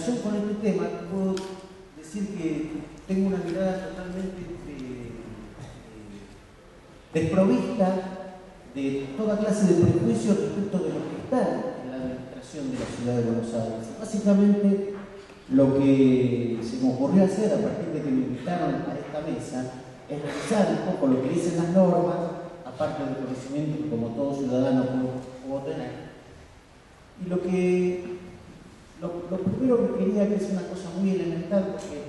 relación con este tema, puedo decir que tengo una mirada totalmente desprovista de toda clase de prejuicios respecto de lo que está en la administración de la ciudad de Buenos Aires. Básicamente, lo que se me ocurrió hacer a partir de que me invitaron a esta mesa es revisar un poco lo que dicen las normas, aparte del conocimiento que como todo ciudadano puedo tener. Y lo primero que quería, que es una cosa muy elemental, porque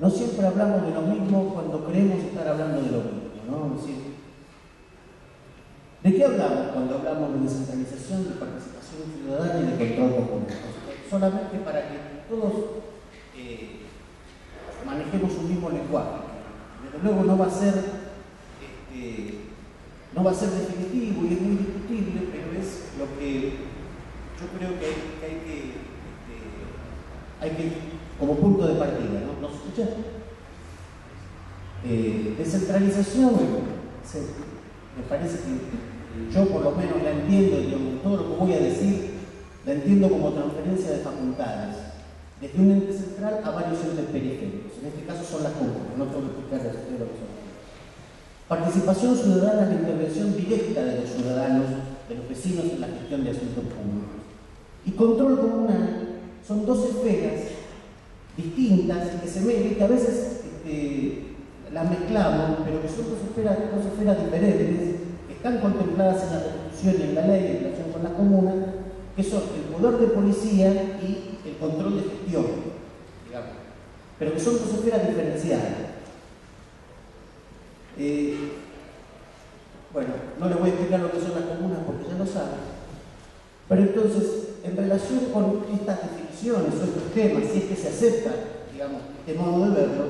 no siempre hablamos de lo mismo cuando creemos estar hablando de lo mismo, ¿no? Es decir, ¿de qué hablamos cuando hablamos de descentralización, de participación ciudadana y de control popular? Solamente para que todos manejemos un mismo lenguaje. Desde luego no va a ser definitivo y es muy discutible, pero es lo que yo creo que hay que como punto de partida, ¿no? ¿Nos escuchan? Descentralización, me parece que yo por lo menos la entiendo, digamos, todo lo que voy a decir la entiendo como transferencia de facultades, desde un ente central a varios entes periféricos. En este caso son las comunas, no tengo que explicarles a ustedes lo que son. Participación ciudadana es la intervención directa de los ciudadanos, de los vecinos en la gestión de asuntos públicos. Y control comunal son dos esferas distintas que a veces las mezclamos, pero que son dos esferas diferentes, que están contempladas en la Constitución y en la ley en relación con las comunas, que son el poder de policía y el control de gestión, digamos, pero que son dos esferas diferenciadas. Bueno, no les voy a explicar lo que son las comunas porque ya lo saben, pero entonces, en relación con estas definiciones o estos temas, si es que se acepta, digamos, este modo de verlo,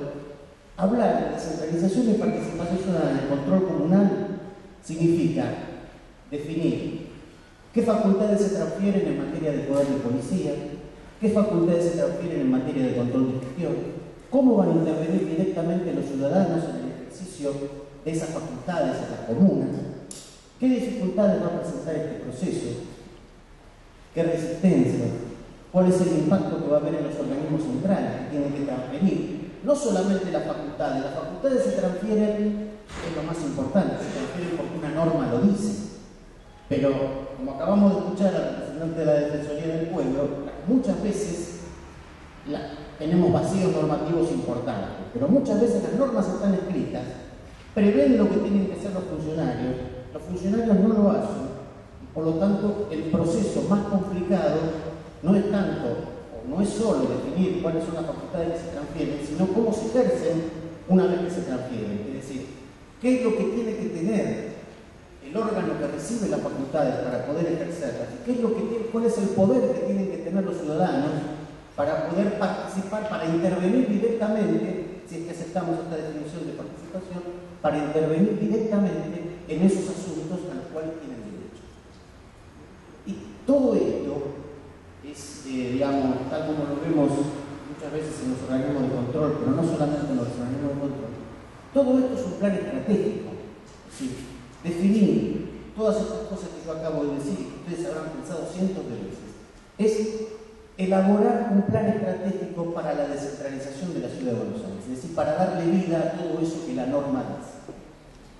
hablar de descentralización y participación ciudadana en el control comunal significa definir qué facultades se transfieren en materia de poder de policía, qué facultades se transfieren en materia de control de gestión, cómo van a intervenir directamente los ciudadanos en el ejercicio de esas facultades en las comunas, qué dificultades va a presentar este proceso, qué resistencia, cuál es el impacto que va a haber en los organismos centrales que tienen que transferir. No solamente las facultades se transfieren, es lo más importante, se transfieren porque una norma lo dice. Pero, como acabamos de escuchar al representante de la Defensoría del Pueblo, muchas veces tenemos vacíos normativos importantes, pero muchas veces las normas están escritas, prevén lo que tienen que hacer los funcionarios no lo hacen, y por lo tanto el proceso más complicado no es tanto, o no es solo definir cuáles son las facultades que se transfieren, sino cómo se ejercen una vez que se transfieren, es decir, qué es lo que tiene que tener el órgano que recibe las facultades para poder ejercerlas, cuál es el poder que tienen que tener los ciudadanos para poder participar, para intervenir directamente, si es que aceptamos esta definición de participación, para intervenir directamente en esos asuntos a los cuales tienen derecho. Y todo esto es, digamos, tal como lo vemos muchas veces en los organismos de control, pero no solamente en los organismos de control, todo esto es un plan estratégico. Es decir, definir todas estas cosas que yo acabo de decir y que ustedes habrán pensado cientos de veces, es elaborar un plan estratégico para la descentralización de la ciudad de Buenos Aires, es decir, para darle vida a todo eso que la norma dice.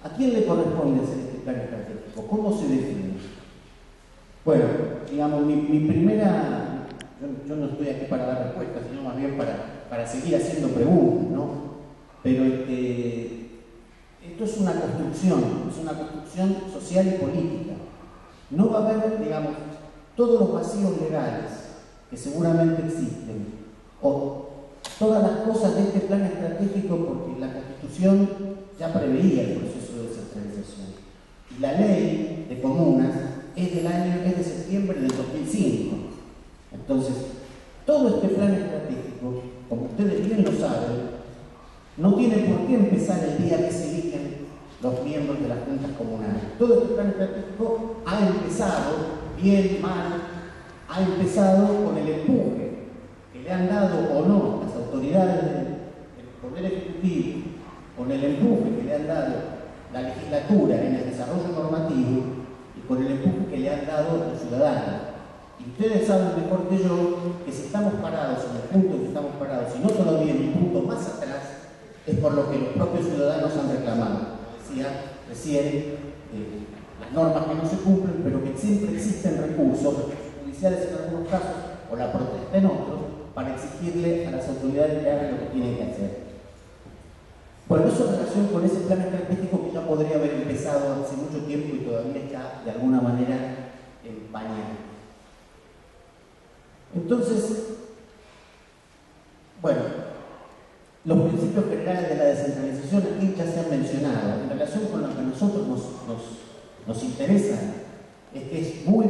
¿A quién le corresponde hacer este plan estratégico? ¿Cómo se define? Bueno, digamos, mi primera... Yo no estoy aquí para dar respuestas, sino más bien para seguir haciendo preguntas, ¿no? Pero esto es una construcción social y política. No va a haber, digamos, todos los vacíos legales que seguramente existen, o todas las cosas de este plan estratégico, porque la Constitución ya preveía el proceso de descentralización. Y la ley de comunas es de septiembre del 2005. Entonces, todo este plan estratégico, como ustedes bien lo saben, no tiene por qué empezar el día que se eligen los miembros de las juntas comunales. Todo este plan estratégico ha empezado, bien, mal, ha empezado con el empuje que le han dado o no las autoridades del Poder Ejecutivo, con el empuje que le han dado la legislatura en el desarrollo normativo y con el empuje que le han dado los ciudadanos. Y ustedes saben mejor que yo que si estamos parados en el punto en que estamos parados, y no todavía en un punto más atrás, es por lo que los propios ciudadanos han reclamado. Como decía recién, las normas que no se cumplen, pero que siempre existen recursos judiciales en algunos casos, o la protesta en otros, para exigirle a las autoridades que hagan lo que tienen que hacer. Bueno, eso en relación con ese plan estratégico que ya podría haber empezado hace mucho tiempo y todavía está de alguna manera en pañal. Entonces, bueno, los principios generales de la descentralización aquí ya se han mencionado. En relación con lo que a nosotros nos interesa, es que es muy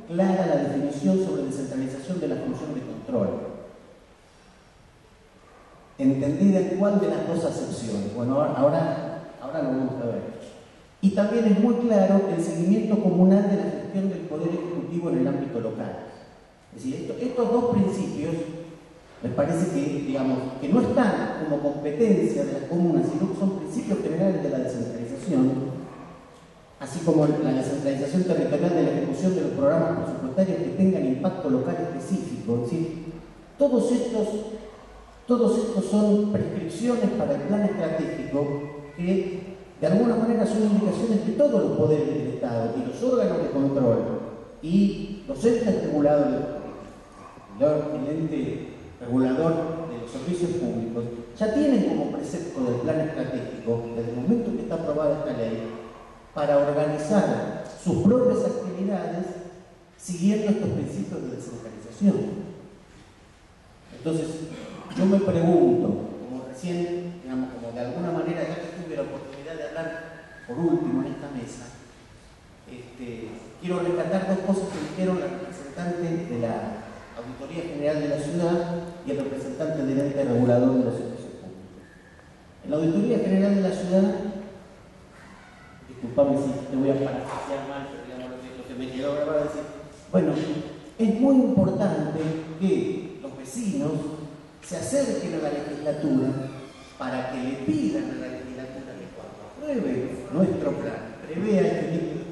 clara la definición sobre descentralización de la función de control, entendida en cuál de las dos acepciones. Bueno, ahora lo vamos a ver. Y también es muy claro el seguimiento comunal de la gestión del Poder Ejecutivo en el ámbito local. Es decir, estos dos principios me parece que, digamos, que no están como competencia de las comunas, sino que son principios generales de la descentralización, así como la descentralización territorial de la ejecución de los programas presupuestarios que tengan impacto local específico. Es decir, todos estos son prescripciones para el plan estratégico que de alguna manera son indicaciones que todos los poderes del Estado y los órganos de control y los entes reguladores, el ente regulador de los servicios públicos, ya tienen como precepto del plan estratégico, desde el momento que está aprobada esta ley, para organizar sus propias actividades siguiendo estos principios de descentralización. Entonces, yo me pregunto, como recién, digamos, como de alguna manera, ya que tuve la oportunidad de hablar por último en esta mesa, quiero rescatar dos cosas que dijeron la representante de la Auditoría General de la Ciudad y el representante del ente regulador de los servicios públicos. En la Auditoría General de la Ciudad, disculpame si te voy a parafrasear mal, pero digamos lo que me quedó grabado decir, bueno, es muy importante que los vecinos se acerquen a la legislatura para que le pidan a la legislatura que cuando apruebe nuestro plan, prevea este límite.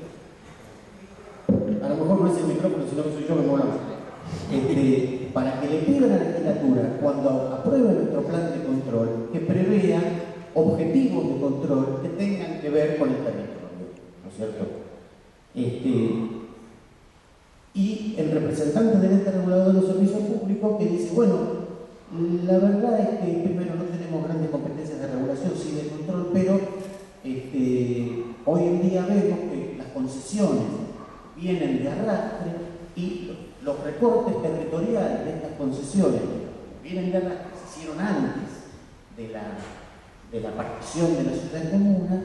A lo mejor no es el micrófono, sino que soy yo que me muevo. Para que le pidan a la legislatura, cuando apruebe nuestro plan de control, que prevea objetivos de control que tengan que ver con el territorio, ¿no es cierto? Y el representante del ente regulador de los servicios públicos que dice, bueno, la verdad es que primero no tenemos grandes competencias de regulación, sí de control, pero hoy en día vemos que las concesiones vienen de arrastre y los recortes territoriales de estas concesiones vienen de arrastre, se hicieron antes de la partición de la ciudad en comuna.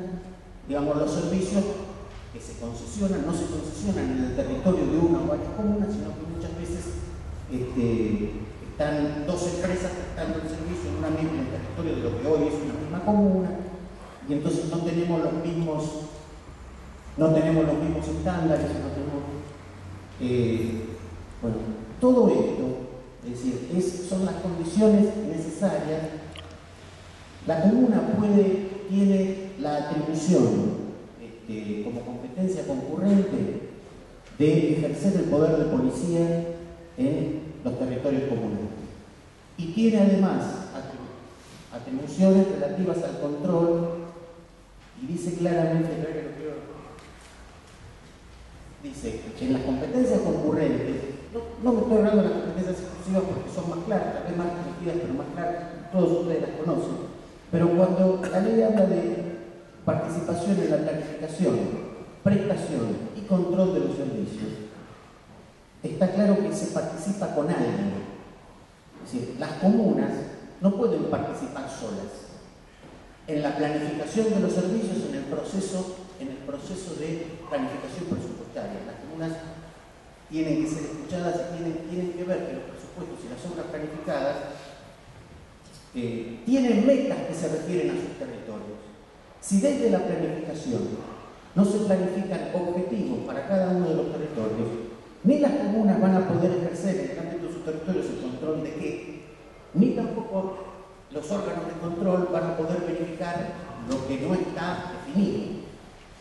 Digamos, los servicios que se concesionan no se concesionan en el territorio de una o varias comunas, sino que muchas veces están dos empresas prestando el servicio en el territorio de lo que hoy es una misma comuna, y entonces no tenemos los mismos estándares, bueno, todo esto, es decir, son las condiciones necesarias. La comuna tiene la atribución como competencia concurrente de ejercer el poder de policía en los territorios comunales. Y tiene además atribuciones relativas al control, y dice claramente, dice que en las competencias concurrentes, no me estoy hablando de las competencias exclusivas porque son más claras, tal vez más restringidas, pero más claras, todos ustedes las conocen, pero cuando la ley habla de participación en la planificación, prestación y control de los servicios, está claro que se participa con alguien. Es decir, las comunas no pueden participar solas en la planificación de los servicios, en el proceso de planificación presupuestaria. Las comunas tienen que ser escuchadas y tienen que ver que los presupuestos y las obras planificadas tienen metas que se refieren a sus territorios. Si desde la planificación no se planifican objetivos para cada uno de los territorios, ni las comunas van a poder ejercer en el ámbito de sus territorios el control de qué, ni tampoco los órganos de control van a poder verificar lo que no está definido.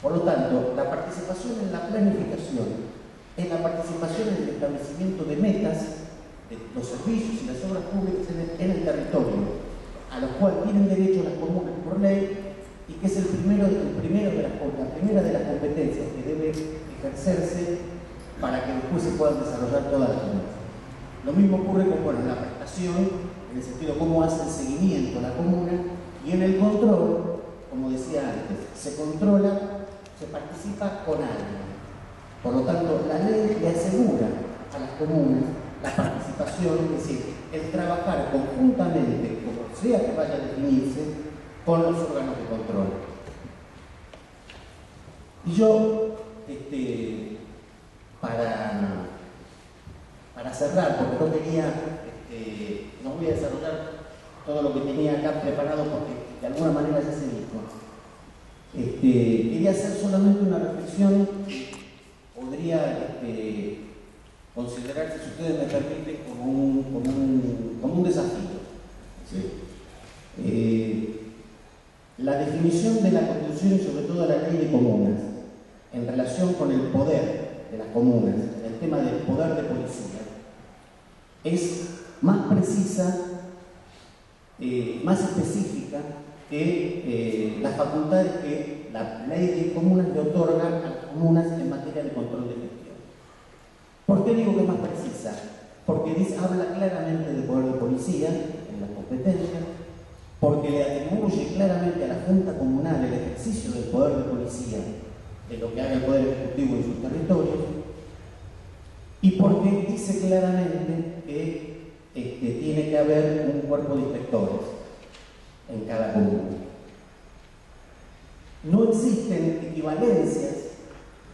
Por lo tanto, la participación en la planificación en la participación en el establecimiento de metas de los servicios y las obras públicas en el territorio, a los cuales tienen derecho las comunas por ley, y que es la primera de las competencias que debe ejercerse para que después se puedan desarrollar todas las comunas. Lo mismo ocurre con la prestación, en el sentido de cómo hace el seguimiento la comuna, y en el control, como decía antes, se controla, se participa con alguien. Por lo tanto, la ley le asegura a las comunas la participación, es decir, el trabajar conjuntamente, como sea que vaya a definirse, con los órganos de control. Y yo, para cerrar, porque no quería, no voy a desarrollar todo lo que tenía acá preparado porque de alguna manera ya se dijo. Quería hacer solamente una reflexión que podría considerarse, si ustedes me permiten, como un desafío. ¿Sí? La definición de la Constitución y sobre todo la ley de comunas en relación con el poder de las comunas, el tema del poder de policía, es más precisa, más específica que las facultades que la ley de comunas le otorga a las comunas en materia de control de gestión. ¿Por qué digo que es más precisa? Porque habla claramente del poder de policía en las competencias, porque le atribuye claramente a la Junta Comunal el ejercicio del poder de policía de lo que haga el Poder Ejecutivo en sus territorios, y porque dice claramente que tiene que haber un cuerpo de inspectores en cada comuna. No existen equivalencias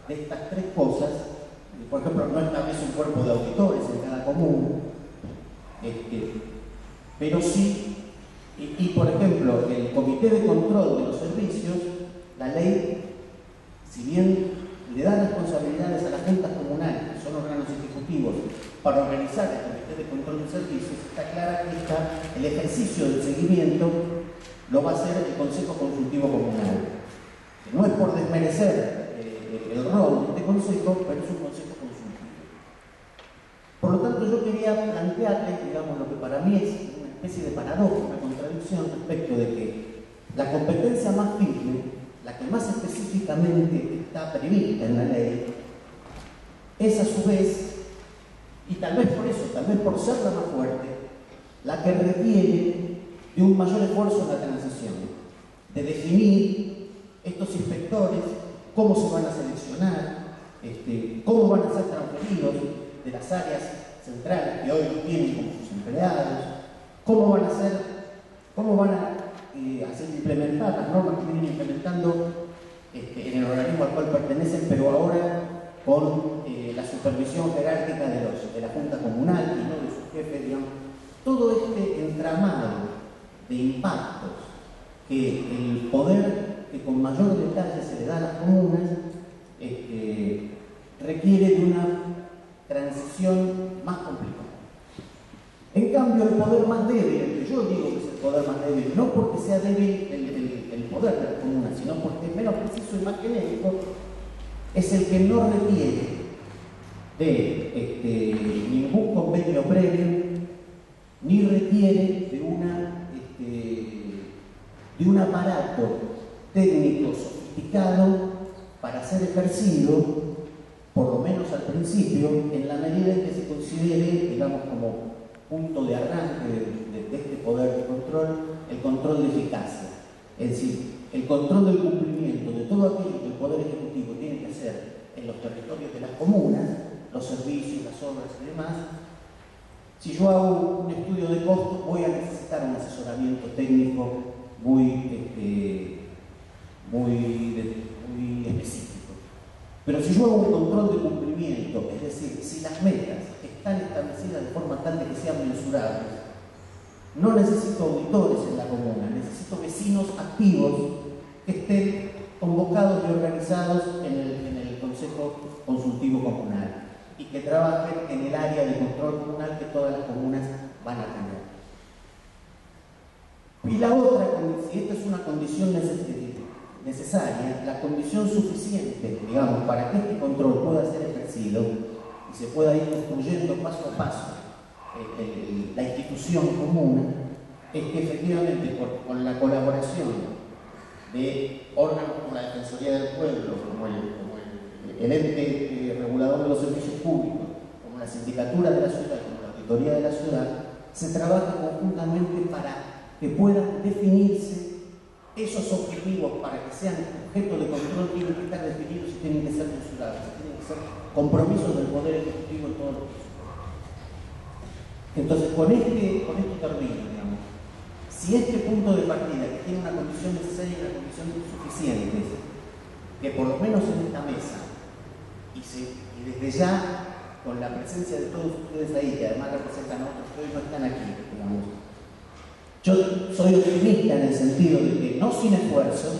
de estas tres cosas. Por ejemplo, no establece un cuerpo de auditores en cada comuna, pero sí, y por ejemplo, el Comité de Control de los Servicios, la ley, si bien le da responsabilidades a las juntas comunales, que son órganos ejecutivos, para organizar el Comité de Control de Servicios, está clara que el ejercicio del seguimiento lo va a hacer el Consejo Consultivo Comunal. No es por desmerecer el rol de este consejo, pero es un consejo consultivo. Por lo tanto, yo quería plantearles, digamos, lo que para mí es una especie de paradoja, una contradicción respecto de que la competencia más firme, la que más específicamente está prevista en la ley, es a su vez, y tal vez por eso, tal vez por ser la más fuerte, la que requiere de un mayor esfuerzo en la transición, de definir estos inspectores, cómo se van a seleccionar, cómo van a ser transferidos de las áreas centrales que hoy los tienen como sus empleados, cómo van a hacer implementar las normas que vienen implementando en el organismo al cual pertenecen, pero ahora con la supervisión jerárquica de la Junta Comunal y no de su jefe, digamos. Todo este entramado de impactos que el poder que con mayor detalle se le da a las comunas, requiere de una transición más complicada. En cambio, el poder más débil, el que yo digo que es el poder más débil, no porque sea débil el poder de las comunas, sino porque es menos preciso y más genérico, es el que no requiere de ningún convenio previo, ni requiere de un aparato técnico sofisticado para ser ejercido, por lo menos al principio, en la medida en que se considere, digamos, como punto de arranque de este poder de control, el control de eficacia. Es decir, el control del cumplimiento de todo aquello que el Poder Ejecutivo tiene que hacer en los territorios de las comunas, los servicios, las obras y demás. Si yo hago un estudio de costos, voy a necesitar un asesoramiento técnico muy específico. Pero si yo hago un control de cumplimiento, es decir, si las metas están establecidas de forma tal de que sean mensurables, no necesito auditores en la comuna, necesito vecinos activos que estén convocados y organizados en el Consejo Consultivo Comunal y que trabajen en el área de control comunal que todas las comunas van a tener. Y la otra, si esta es una condición necesaria, la condición suficiente, digamos, para que este control pueda ser ejercido, y se pueda ir construyendo paso a paso la institución común, es que efectivamente con la colaboración de órganos como la Defensoría del Pueblo, como el ente regulador de los servicios públicos, como la Sindicatura de la Ciudad, como la Auditoría de la Ciudad, se trabaja conjuntamente para que puedan definirse esos objetivos. Para que sean objeto de control tienen que estar definidos y tienen que ser mensurables, tienen que ser compromisos del Poder Ejecutivo en todos los casos. Entonces, con esto termino, digamos. Si este punto de partida, que tiene una condición necesaria y una condición suficiente, que por lo menos en esta mesa, y desde ya, con la presencia de todos ustedes ahí, que además representan a otros que hoy no están aquí, digamos, yo soy optimista en el sentido de que no sin esfuerzo,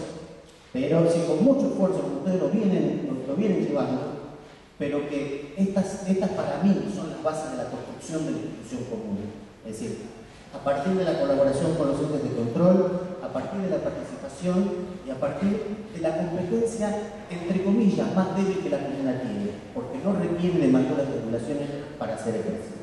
pero sí con mucho esfuerzo, como ustedes lo vienen llevando, pero que estas para mí son las bases de la construcción de la institución común. Es decir, a partir de la colaboración con los entes de control, a partir de la participación y a partir de la competencia, entre comillas, más débil que la comuna tiene, porque no requiere de mayores regulaciones para ser ejercida.